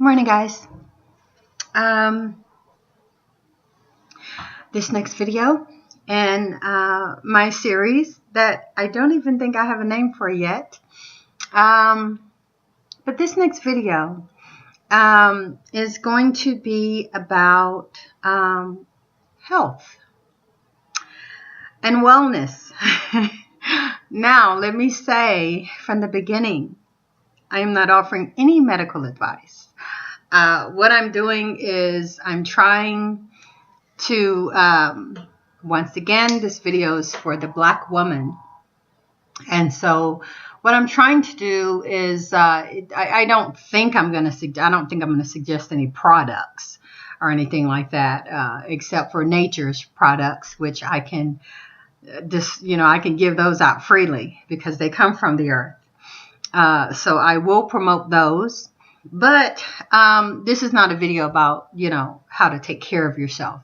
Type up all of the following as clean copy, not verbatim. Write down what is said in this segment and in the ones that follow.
Morning, guys. This next video in my series that I don't even think I have a name for yet. But this next video is going to be about health and wellness. Now, let me say from the beginning, I am not offering any medical advice. What I'm doing is I'm trying to, once again, this video is for the Black woman. And so what I'm trying to do is, I don't think I'm going to suggest any products or anything like that, except for nature's products, which I can I can give those out freely because they come from the earth. So I will promote those. But this is not a video about, how to take care of yourself.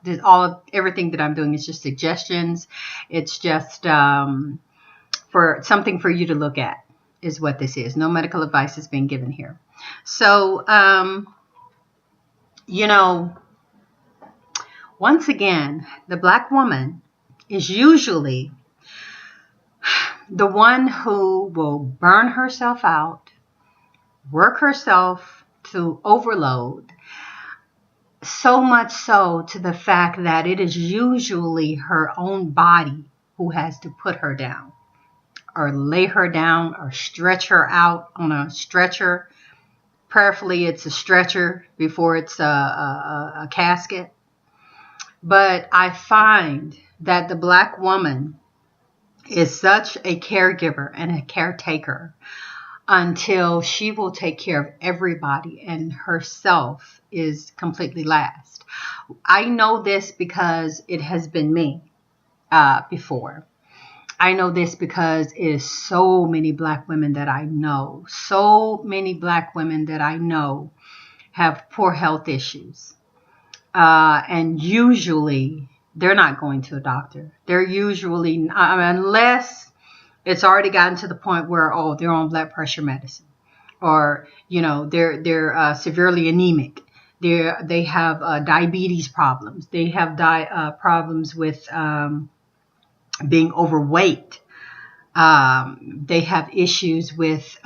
Everything that I'm doing is just suggestions. It's just for something for you to look at is what this is. No medical advice is being given here. So, once again, the Black woman is usually the one who will burn herself out, work herself to overload, so much so to the fact that it is usually her own body who has to put her down or lay her down or stretch her out on a stretcher. Prayerfully, it's a stretcher before it's a casket. But I find that the Black woman is such a caregiver and a caretaker until she will take care of everybody and herself is completely last. I know this because it has been me before. I know this because it is so many Black women that I know. So many Black women that I know have poor health issues. And usually they're not going to a doctor. They're usually, unless it's already gotten to the point where, they're on blood pressure medicine, or, they're severely anemic. They have diabetes problems. They have problems with being overweight. They have issues with,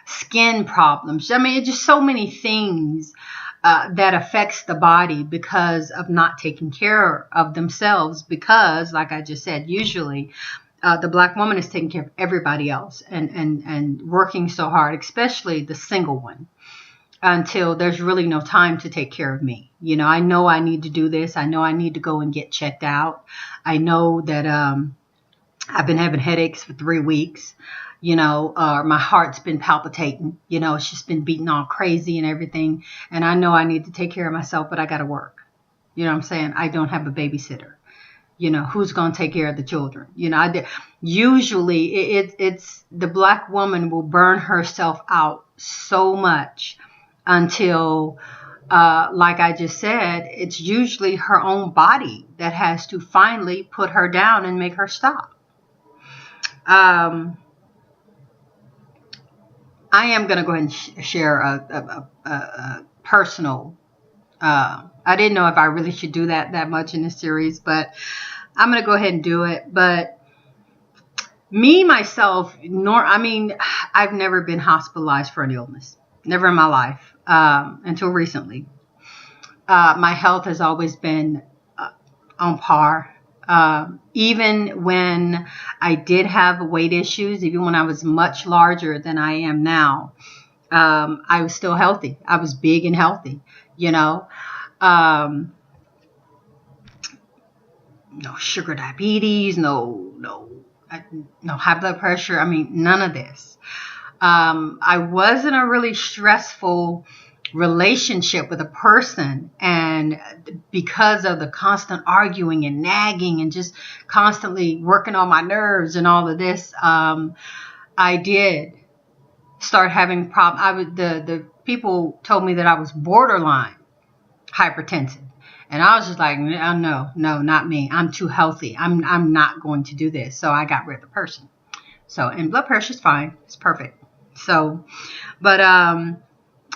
skin problems. It's just so many things that affects the body because of not taking care of themselves. Because, like I just said, usually the Black woman is taking care of everybody else and working so hard, especially the single one, until there's really no time to take care of me. I know I need to do this. I know I need to go and get checked out. I know that I've been having headaches for 3 weeks. My heart's been palpitating, it's just been beating all crazy and everything. And I know I need to take care of myself, but I got to work. You know what I'm saying? I don't have a babysitter. Who's going to take care of the children? Usually it's the Black woman will burn herself out so much until, like I just said, it's usually her own body that has to finally put her down and make her stop. I am going to go ahead and share a personal, I didn't know if I really should do that much in this series, but I'm going to go ahead and do it. But me, myself, I've never been hospitalized for an illness. Never in my life, until recently. My health has always been on par. Even when I did have weight issues, even when I was much larger than I am now, I was still healthy. I was big and healthy, no sugar diabetes, no high blood pressure. None of this. I was in a really stressful relationship with a person, and because of the constant arguing and nagging and just constantly working on my nerves and all of this, I did start having problems. The people told me that I was borderline hypertensive, and I was just like, no, not me. I'm too healthy. I'm not going to do this. So I got rid of the person. So, and blood pressure is fine. It's perfect. So, but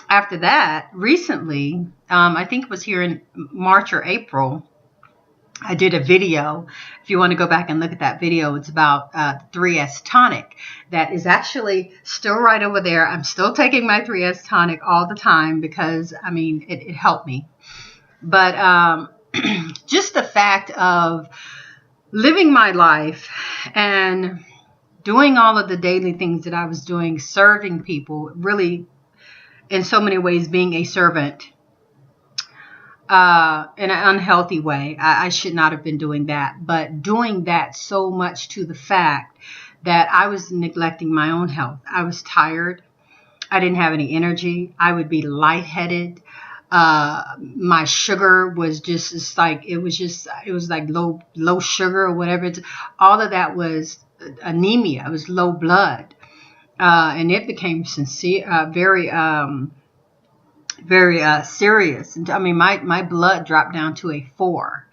after that, recently, I think it was here in March or April, I did a video. If you want to go back and look at that video, it's about 3S tonic. That is actually still right over there. I'm still taking my 3S tonic all the time because, I mean, it helped me. But just the fact of living my life and doing all of the daily things that I was doing, serving people, really in so many ways being a servant in an unhealthy way. I should not have been doing that, but doing that so much to the fact that I was neglecting my own health. I was tired. I didn't have any energy. I would be lightheaded. My sugar was just like, it was like low sugar or whatever. All of that was anemia. It was low blood. And it became very serious. And I mean, my blood dropped down to a 4.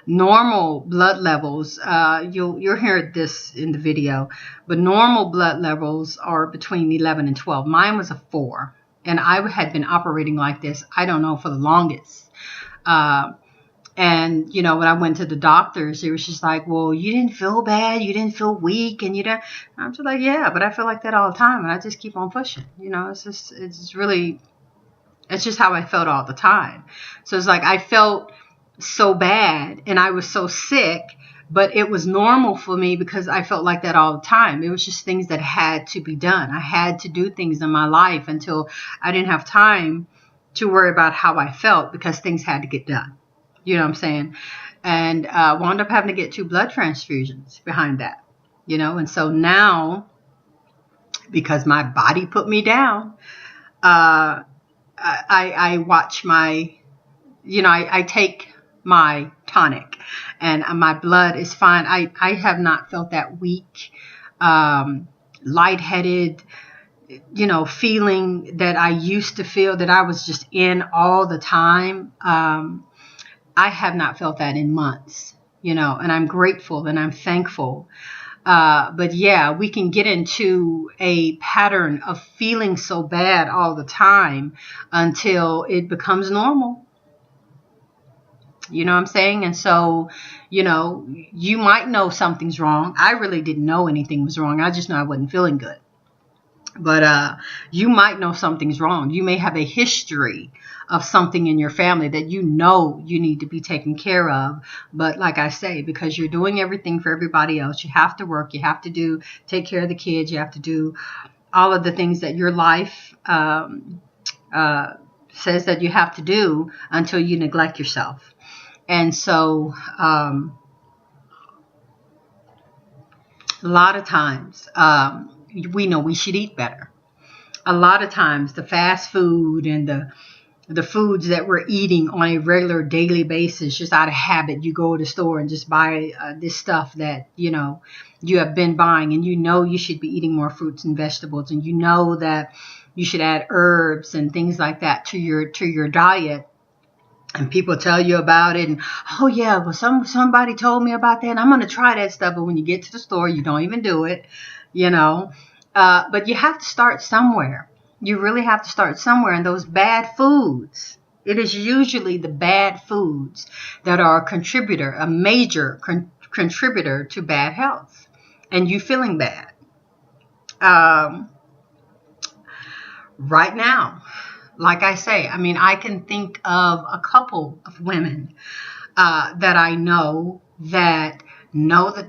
Normal blood levels, you'll hear this in the video, but normal blood levels are between 11 and 12. Mine was a 4. And I had been operating like this, I don't know, for the longest. And, you know, when I went to the doctors, it was just like, well, you didn't feel bad. You didn't feel weak. And you didn't. I'm just like, yeah, but I feel like that all the time. And I just keep on pushing. You know, it's just how I felt all the time. So it's like I felt so bad and I was so sick, but it was normal for me because I felt like that all the time. It was just things that had to be done. I had to do things in my life until I didn't have time to worry about how I felt because things had to get done. You know what I'm saying? And wound up having to get 2 blood transfusions behind that. You know, and so now, because my body put me down, I watch my, you know, I take my tonic and my blood is fine. I have not felt that weak, lightheaded, you know, feeling that I used to feel that I was just in all the time. I have not felt that in months, you know, and I'm grateful and I'm thankful. But yeah, we can get into a pattern of feeling so bad all the time until it becomes normal. You know what I'm saying? And so, you know, you might know something's wrong. I really didn't know anything was wrong. I just know I wasn't feeling good. But you might know something's wrong. You may have a history of something in your family that you know you need to be taken care of. But like I say, because you're doing everything for everybody else, you have to work, you have to take care of the kids, you have to do all of the things that your life says that you have to do until you neglect yourself. And so a lot of times we know we should eat better. A lot of times the fast food and the foods that we're eating on a regular daily basis, just out of habit, you go to the store and just buy this stuff that, you know, you have been buying, and you know you should be eating more fruits and vegetables, and you know that you should add herbs and things like that to your diet. And people tell you about it, and oh yeah, well somebody told me about that, and I'm going to try that stuff. But when you get to the store, you don't even do it, you know. But you have to start somewhere. You really have to start somewhere. And those bad foods, it is usually the bad foods that are a major contributor to bad health and you feeling bad. Right now, like I say, I mean, I can think of a couple of women that I know that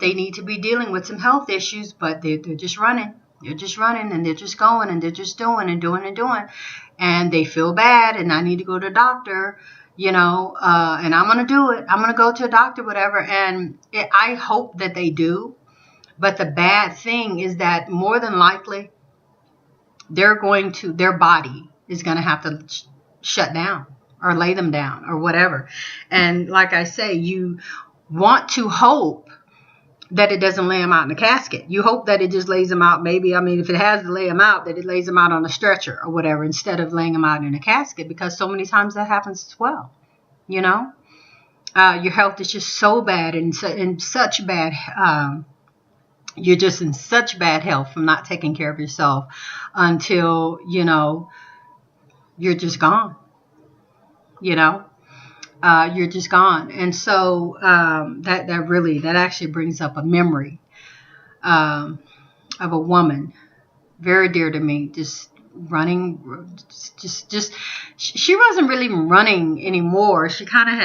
they need to be dealing with some health issues, but they're just running. They're just running and they're just going and they're just doing and doing and doing. And they feel bad and I need to go to a doctor, you know, and I'm going to do it. I'm going to go to a doctor, whatever. And I hope that they do. But the bad thing is that more than likely their body is going to have to shut down or lay them down or whatever. And like I say, you want to hope that it doesn't lay them out in a casket. You hope that it just lays them out. Maybe, I mean, if it has to lay them out, that it lays them out on a stretcher or whatever, instead of laying them out in a casket, because so many times that happens as well. You know, your health is just so bad and in such bad, you're just in such bad health from not taking care of yourself until, you know, you're just gone. You know, you're just gone. And so that actually brings up a memory um, of a woman very dear to me, just running, just she wasn't really running anymore. She kind of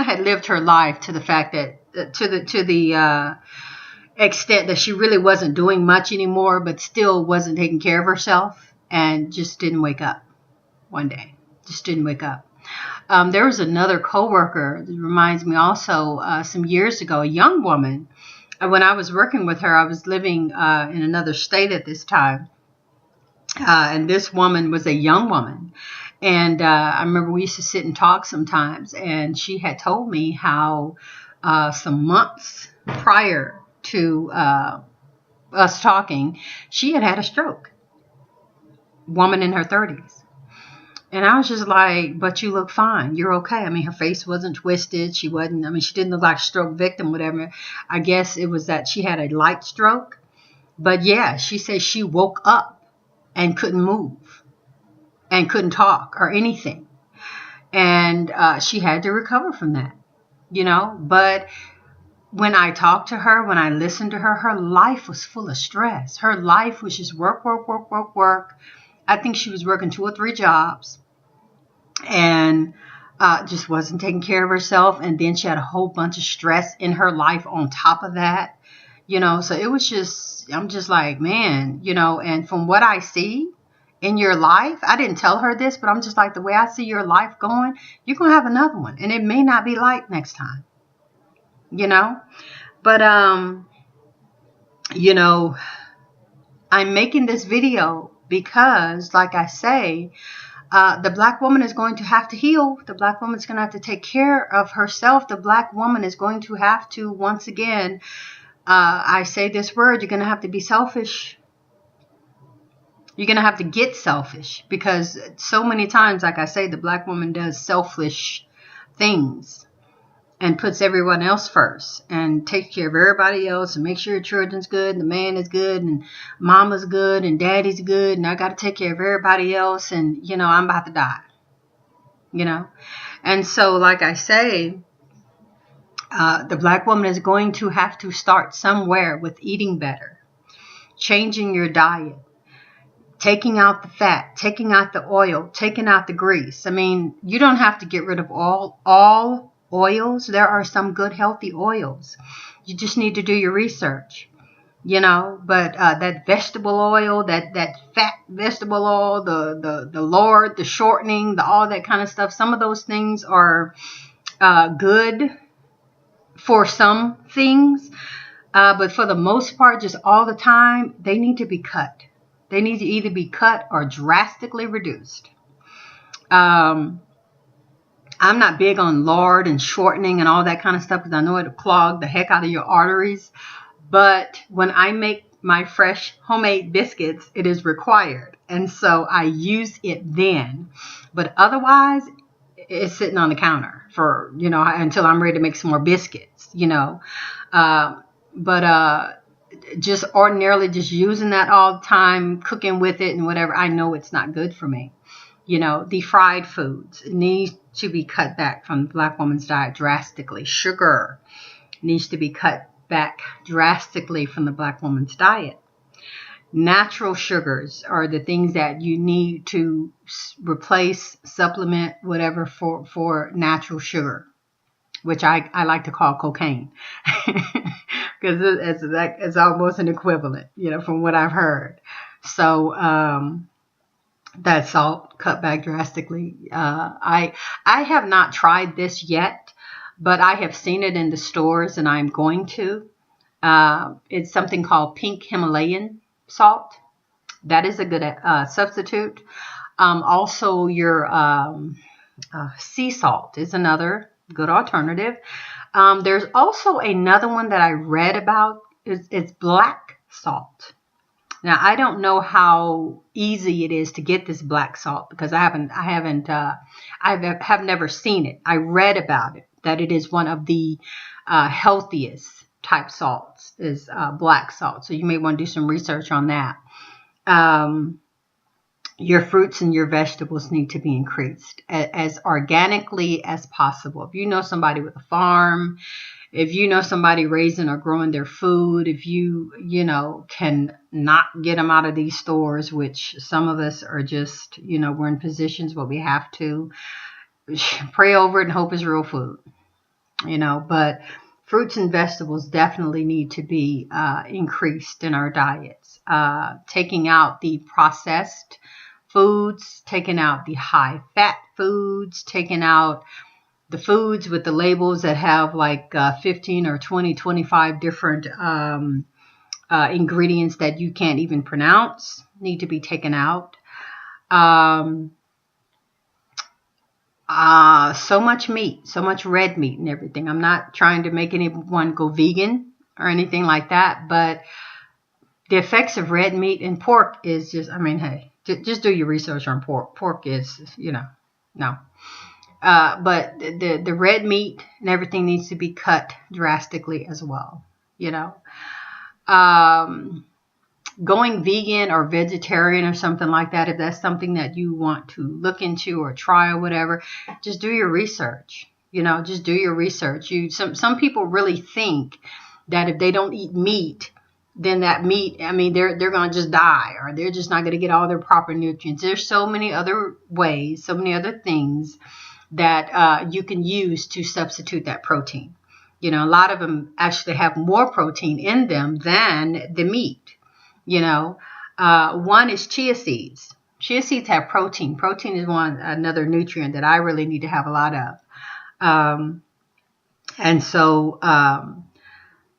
had lived her life to the fact that to the extent that she really wasn't doing much anymore, but still wasn't taking care of herself, and just didn't wake up one day. Just didn't wake up. There was another coworker that reminds me also some years ago, a young woman. When I was working with her, I was living in another state at this time. And this woman was a young woman. And I remember we used to sit and talk sometimes. And she had told me how some months prior to us talking, she had had a stroke. Woman in her 30s. And I was just like, but you look fine. You're okay. I mean, her face wasn't twisted. She didn't look like a stroke victim, whatever. I guess it was that she had a light stroke. But yeah, she said she woke up and couldn't move and couldn't talk or anything. And she had to recover from that, But when I talked to her, when I listened to her, her life was full of stress. Her life was just work, work, work, work, work. I think she was working 2 or 3 jobs. And just wasn't taking care of herself. And then she had a whole bunch of stress in her life on top of that, so it was just, I'm just like, man, and from what I see in your life, I didn't tell her this, but I'm just like, the way I see your life going, you're going to have another one, and it may not be like next time, but, I'm making this video because, like I say, the Black woman is going to have to heal. The Black woman is going to have to take care of herself. The Black woman is going to have to, once again, I say this word, you're going to have to be selfish. You're going to have to get selfish, because so many times, like I say, the Black woman does selfish things and puts everyone else first and takes care of everybody else and makes sure your children's good and the man is good and mama's good and daddy's good and I got to take care of everybody else and, I'm about to die, And so, like I say, the Black woman is going to have to start somewhere with eating better, changing your diet, taking out the fat, taking out the oil, taking out the grease. I mean, you don't have to get rid of all oils. There are some good, healthy oils. You just need to do your research, but that vegetable oil, that fat vegetable oil, the lard, the shortening, all that kind of stuff, some of those things are good for some things, but for the most part, just all the time, they need to be cut. They need to either be cut or drastically reduced. I'm not big on lard and shortening and all that kind of stuff because I know it'll clog the heck out of your arteries. But when I make my fresh homemade biscuits, it is required. And so I use it then. But otherwise, it's sitting on the counter for, until I'm ready to make some more biscuits, But just ordinarily just using that all the time, cooking with it and whatever, I know it's not good for me. The fried foods need to be cut back from the Black woman's diet drastically. Sugar needs to be cut back drastically from the Black woman's diet. Natural sugars are the things that you need to replace, supplement, whatever for natural sugar, which I like to call cocaine because it's almost an equivalent, from what I've heard. So, that salt cut back drastically. I have not tried this yet, but I have seen it in the stores and I'm going to. It's something called pink Himalayan salt. That is a good substitute. Also, your sea salt is another good alternative. There's also another one that I read about. It's black salt. Now, I don't know how easy it is to get this black salt because I have never seen it. I read about it, that it is one of the healthiest type salts is black salt. So you may want to do some research on that. your fruits and your vegetables need to be increased as organically as possible. If you know somebody with a farm, if you know somebody raising or growing their food, if you can not get them out of these stores, which some of us are just, we're in positions where we have to pray over it and hope it's real food, but fruits and vegetables definitely need to be increased in our diets. Taking out the processed foods, taking out the high fat foods, taking out the foods with the labels that have like 15 or 20, 25 different ingredients that you can't even pronounce need to be taken out. So much meat, so much red meat and everything. I'm not trying to make anyone go vegan or anything like that, but the effects of red meat and pork is just, hey, just do your research on pork. Pork is, no. But the red meat and everything needs to be cut drastically as well, Going vegan or vegetarian or something like that, if that's something that you want to look into or try or whatever, just do your research. Just do your research. Some people really think that if they don't eat meat, then that meat, they're going to just die, or they're just not going to get all their proper nutrients. There's so many other ways, so many other things that you can use to substitute that protein. A lot of them actually have more protein in them than the meat. One is chia seeds. Chia seeds have protein. Protein is another nutrient that I really need to have a lot of. And so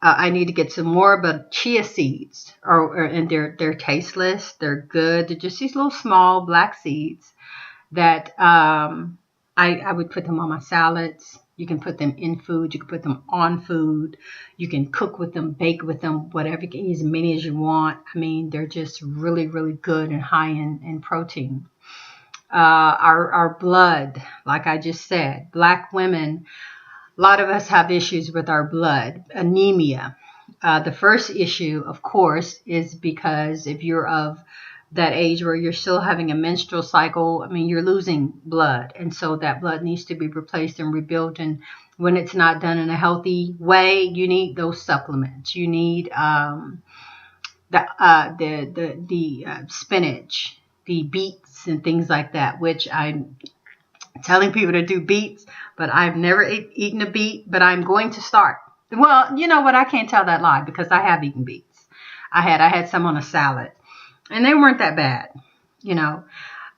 I need to get some more, but chia seeds and they're tasteless. They're good. They're just these little small black seeds that I would put them on my salads. You can put them in food. You can put them on food. You can cook with them, bake with them, whatever. You can use as many as you want. They're just really, really good and high in protein. Our blood, like I just said, Black women, a lot of us have issues with our blood, anemia. The first issue, of course, is because if you're of that age where you're still having a menstrual cycle, you're losing blood. And so that blood needs to be replaced and rebuilt. And when it's not done in a healthy way, you need those supplements. You need the spinach, the beets and things like that, which I'm telling people to do beets, but I've never eaten a beet, but I'm going to start. Well, you know what? I can't tell that lie because I have eaten beets. I had some on a salad. And they weren't that bad,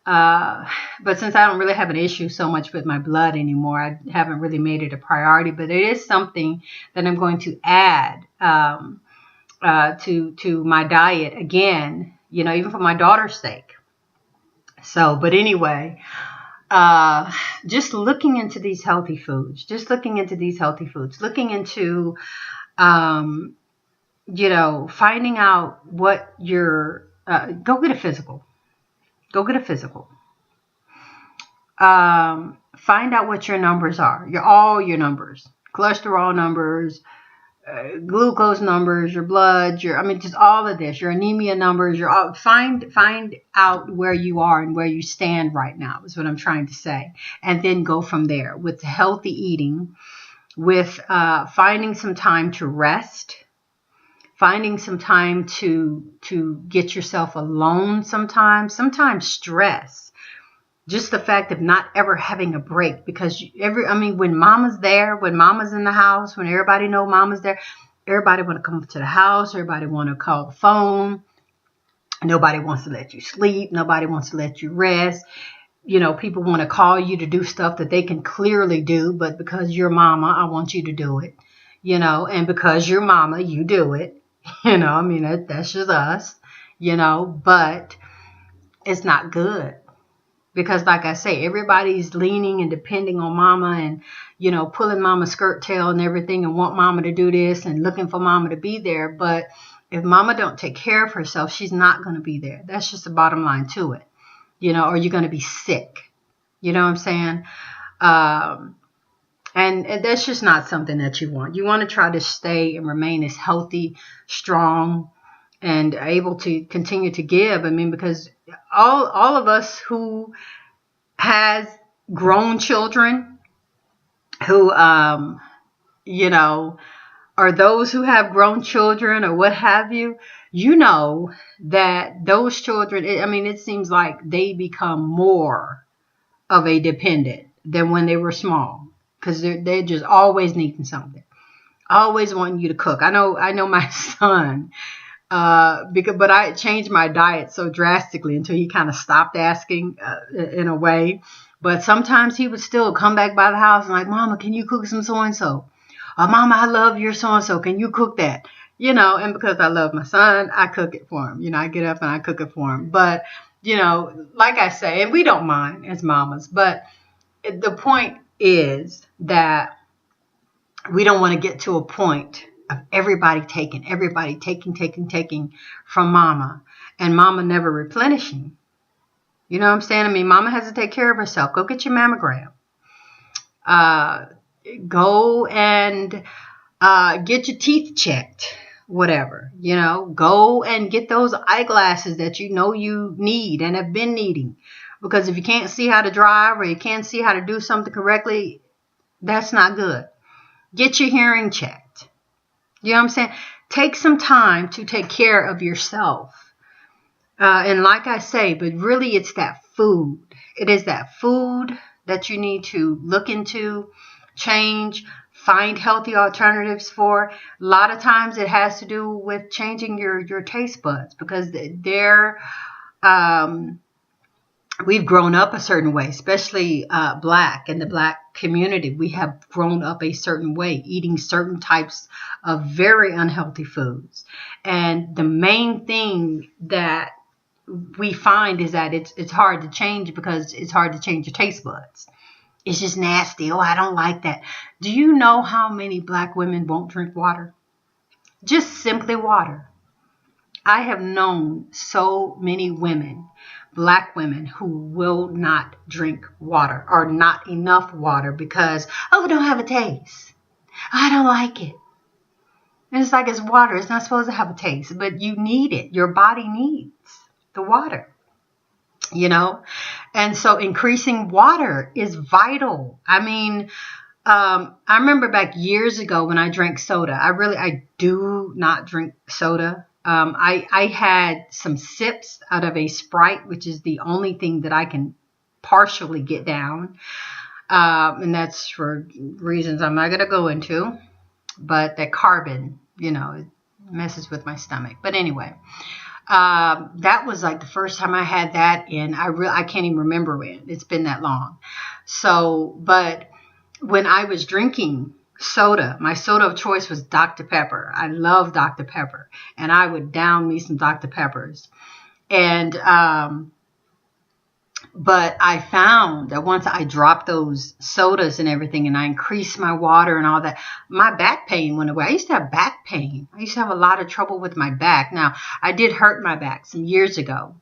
but since I don't really have an issue so much with my blood anymore, I haven't really made it a priority. But it is something that I'm going to add to my diet again, even for my daughter's sake. So, but anyway, just looking into these healthy foods, looking into, finding out what your go get a physical. Find out what your numbers are. All your numbers, cholesterol numbers, glucose numbers, your blood, just all of this, your anemia numbers, find out where you are and where you stand right now is what I'm trying to say. And then go from there with healthy eating, with finding some time to rest, finding some time to get yourself alone sometimes stress, just the fact of not ever having a break, because when mama's there, when mama's in the house, when everybody know mama's there, everybody want to come to the house, everybody want to call the phone, nobody wants to let you sleep, nobody wants to let you rest. People want to call you to do stuff that they can clearly do, but because you're mama, I want you to do it, and because you're mama, you do it. That's just us, but it's not good because, like I say, everybody's leaning and depending on mama and, pulling mama's skirt tail and everything and want mama to do this and looking for mama to be there. But if mama don't take care of herself, she's not going to be there. That's just the bottom line to it, or you're going to be sick. You know what I'm saying? And that's just not something that you want. You want to try to stay and remain as healthy, strong, and able to continue to give. I mean, because all of us who has grown children, who you know, or those who have grown children or what have you, you know that those children, I mean, it seems like they become more of a dependent than when they were small, because they're just always needing something, always wanting you to cook. I know my son, but I changed my diet so drastically until he kind of stopped asking, in a way. But sometimes he would still come back by the house and like, Mama, can you cook some so and so? Mama, I love your so and so. Can you cook that? And because I love my son, I cook it for him. I get up and I cook it for him. But like I say, and we don't mind as mamas, but the point is that we don't want to get to a point of everybody taking from mama, and mama never replenishing. You know what I'm saying? I mean, mama has to take care of herself. Go get your mammogram. Go and get your teeth checked. Whatever. Go and get those eyeglasses that you need and have been needing. Because if you can't see how to drive or you can't see how to do something correctly, that's not good. Get your hearing checked. You know what I'm saying? Take some time to take care of yourself. And like I say, but really it's that food. It is that food that you need to look into, change, find healthy alternatives for. A lot of times it has to do with changing your taste buds, because we've grown up a certain way, especially Black, in the Black community. We have grown up a certain way, eating certain types of very unhealthy foods. And the main thing that we find is that it's hard to change, because it's hard to change your taste buds. It's just nasty. Oh, I don't like that. Do you know how many Black women won't drink water? Just simply water. I have known so many women, Black women, who will not drink water, or not enough water, because, it don't have a taste. I don't like it. And it's like, it's water. It's not supposed to have a taste, but you need it. Your body needs the water, And so increasing water is vital. I mean, I remember back years ago when I drank soda. I do not drink soda. I had some sips out of a Sprite, which is the only thing that I can partially get down. And that's for reasons I'm not going to go into. But that carbon, it messes with my stomach. But anyway, that was like the first time I had that. And I can't even remember when. It's been that long. So, but when I was drinking soda, my soda of choice was Dr. Pepper. I love Dr. Pepper, and I would down me some Dr. Peppers. And but I found that once I dropped those sodas and everything, and I increased my water and all that, my back pain went away. I used to have back pain. I used to have a lot of trouble with my back. Now, I did hurt my back some years ago,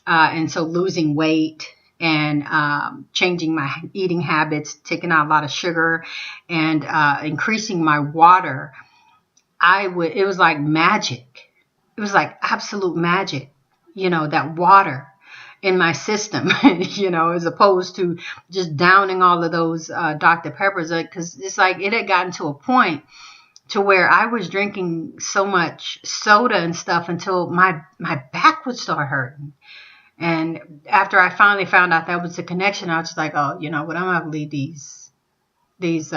and so losing weight and changing my eating habits, taking out a lot of sugar, and increasing my water, it was like magic. It was like absolute magic, that water in my system, as opposed to just downing all of those Dr. Peppers, because it's like it had gotten to a point to where I was drinking so much soda and stuff until my back would start hurting. And after I finally found out that was the connection, I was just like, oh, you know what, I'm going to leave these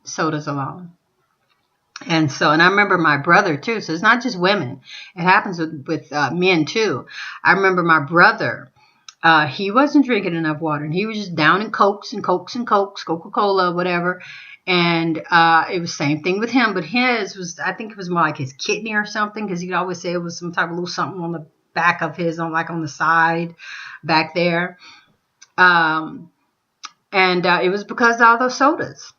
sodas alone. And I remember my brother too. So it's not just women. It happens with men too. I remember my brother, he wasn't drinking enough water, and he was just downing Cokes, Coca-Cola, whatever. And it was the same thing with him, but his was, I think it was more like his kidney or something, because he'd always say it was some type of little something on the back of his, on the side back there. And it was because of all those sodas,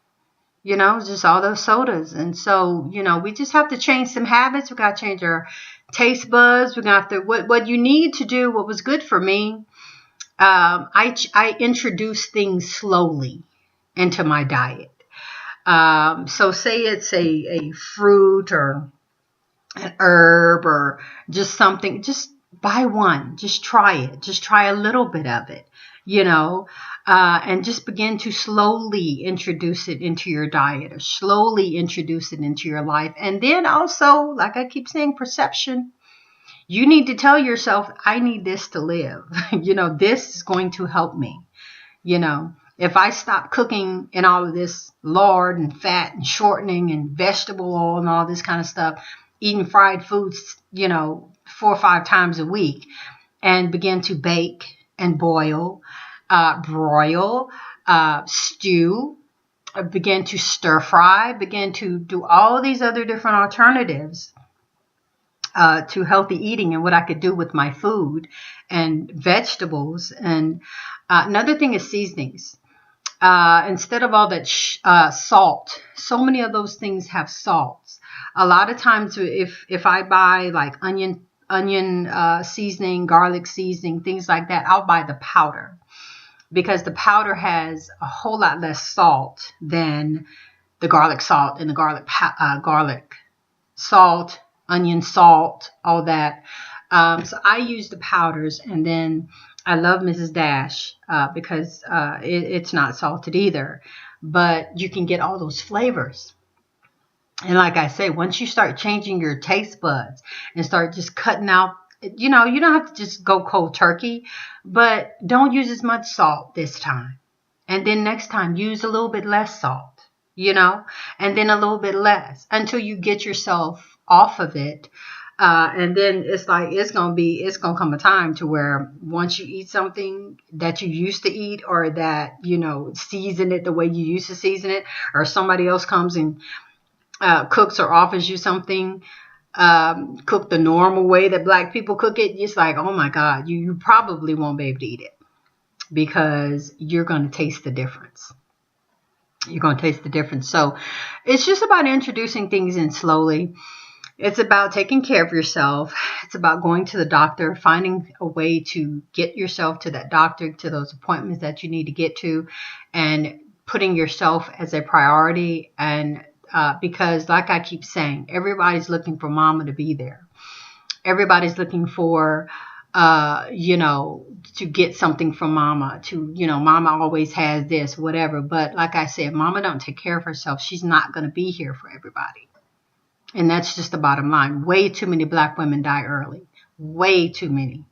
just all those sodas. And so, we just have to change some habits. We got to change our taste buds. We got to, what you need to do, what was good for me, I introduce things slowly into my diet. So say it's a fruit or an herb or just something, just buy one, just try it, just try a little bit of it, and just begin to slowly introduce it into your diet or slowly introduce it into your life. And then also, like I keep saying, perception. You need to tell yourself, I need this to live. This is going to help me. If I stop cooking and all of this lard and fat and shortening and vegetable oil and all this kind of stuff, eating fried foods, 4 or 5 times a week, and begin to bake and boil, broil, stew, begin to stir fry, begin to do all these other different alternatives to healthy eating and what I could do with my food and vegetables. And another thing is seasonings. Instead of all that salt, so many of those things have salts. A lot of times if I buy like onion seasoning, garlic seasoning, things like that, I'll buy the powder, because the powder has a whole lot less salt than the garlic salt and the garlic salt, onion salt, all that. So I use the powders. And then I love Mrs. Dash because it's not salted either, but you can get all those flavors. And like I say, once you start changing your taste buds and start just cutting out, you don't have to just go cold turkey, but don't use as much salt this time. And then next time, use a little bit less salt, and then a little bit less until you get yourself off of it. And then it's going to come a time to where once you eat something that you used to eat, or that, season it the way you used to season it, or somebody else comes and cooks or offers you something, cooked the normal way that Black people cook it, it's like, oh my God, you probably won't be able to eat it, because you're going to taste the difference. You're going to taste the difference. So it's just about introducing things in slowly. It's about taking care of yourself. It's about going to the doctor, finding a way to get yourself to that doctor, to those appointments that you need to get to, and putting yourself as a priority. And because like I keep saying, everybody's looking for mama to be there. Everybody's looking for, to get something from mama, mama always has this, whatever. But like I said, mama don't take care of herself, she's not going to be here for everybody. And that's just the bottom line. Way too many Black women die early. Way too many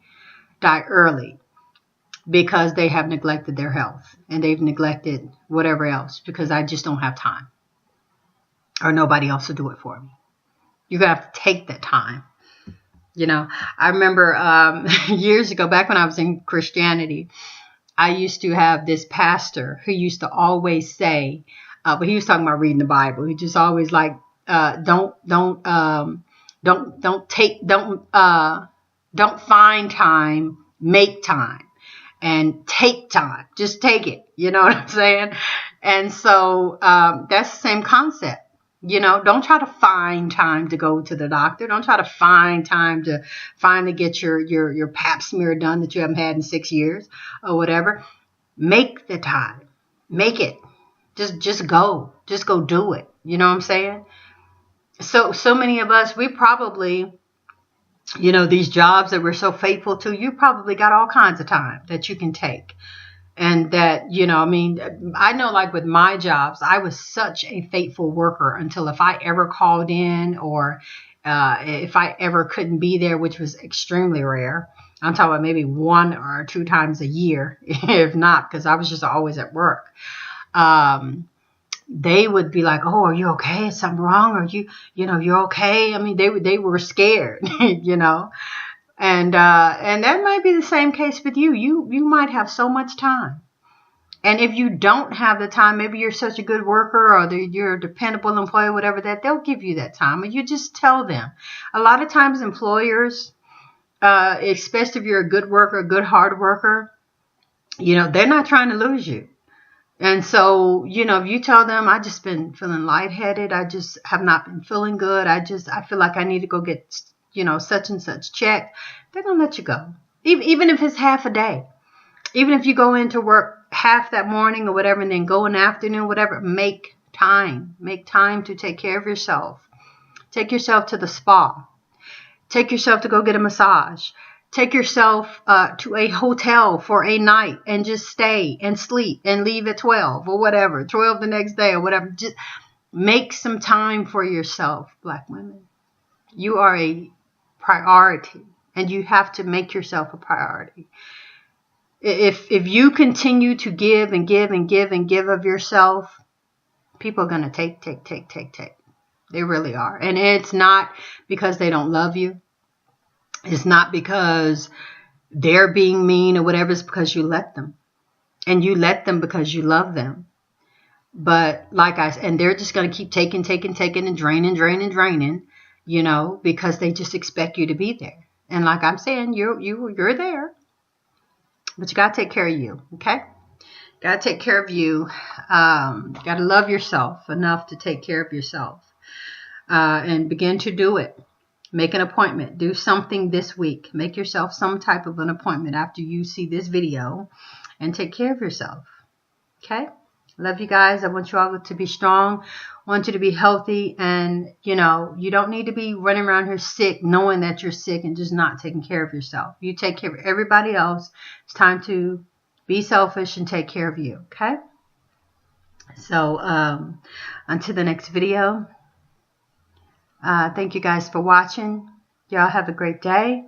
die early because they have neglected their health, and they've neglected whatever else, because I just don't have time, or nobody else will do it for me. You're going to have to take that time. I remember years ago, back when I was in Christianity, I used to have this pastor who used to always say, but he was talking about reading the Bible. He just always like, don't find time, make time, and take time. Just take it. You know what I'm saying? And so that's the same concept. Don't try to find time to go to the doctor. Don't try to find time to finally get your pap smear done that you haven't had in 6 years or whatever. Make the time. Make it. Just go. Just go do it. You know what I'm saying? So many of us, we probably, these jobs that we're so faithful to, you probably got all kinds of time that you can take. And that, I know, like with my jobs, I was such a faithful worker until if I ever called in, or if I ever couldn't be there, which was extremely rare. I'm talking about maybe 1 or 2 times a year, if not, because I was just always at work. They would be like, oh, are you okay? Is something wrong? Are you're okay? I mean, they were scared, And that might be the same case with you. You might have so much time. And if you don't have the time, maybe you're such a good worker, or you're a dependable employee, whatever, that they'll give you that time. And you just tell them. A lot of times employers, especially if you're a good worker, a good hard worker, they're not trying to lose you. And so, if you tell them, I just been feeling lightheaded, I just have not been feeling good, I feel like I need to go get such and such checked, they're going to let you go. Even if it's half a day. Even if you go into work half that morning or whatever, and then go in the afternoon, whatever, make time. Make time to take care of yourself. Take yourself to the spa. Take yourself to go get a massage. Take yourself to a hotel for a night and just stay and sleep and leave at 12 or whatever, 12 the next day or whatever. Just make some time for yourself, Black women. You are a priority, and you have to make yourself a priority. If you continue to give and give and give and give of yourself, people are going to take. They really are. And it's not because they don't love you. It's not because they're being mean or whatever. It's because you let them. And you let them because you love them. But like I said, and they're just going to keep taking and draining, you know, because they just expect you to be there. And like I'm saying, you're there. But you got to take care of you, okay? Got to take care of you. Got to love yourself enough to take care of yourself. And begin to do it. Make an appointment. Do something this week. Make yourself some type of an appointment after you see this video. And take care of yourself. Okay? Love you guys. I want you all to be strong. I want you to be healthy. And, you know, you don't need to be running around here sick, knowing that you're sick and just not taking care of yourself. You take care of everybody else. It's time to be selfish and take care of you. Okay? So, until the next video. Thank you guys for watching. Y'all have a great day.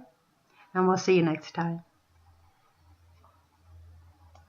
And we'll see you next time.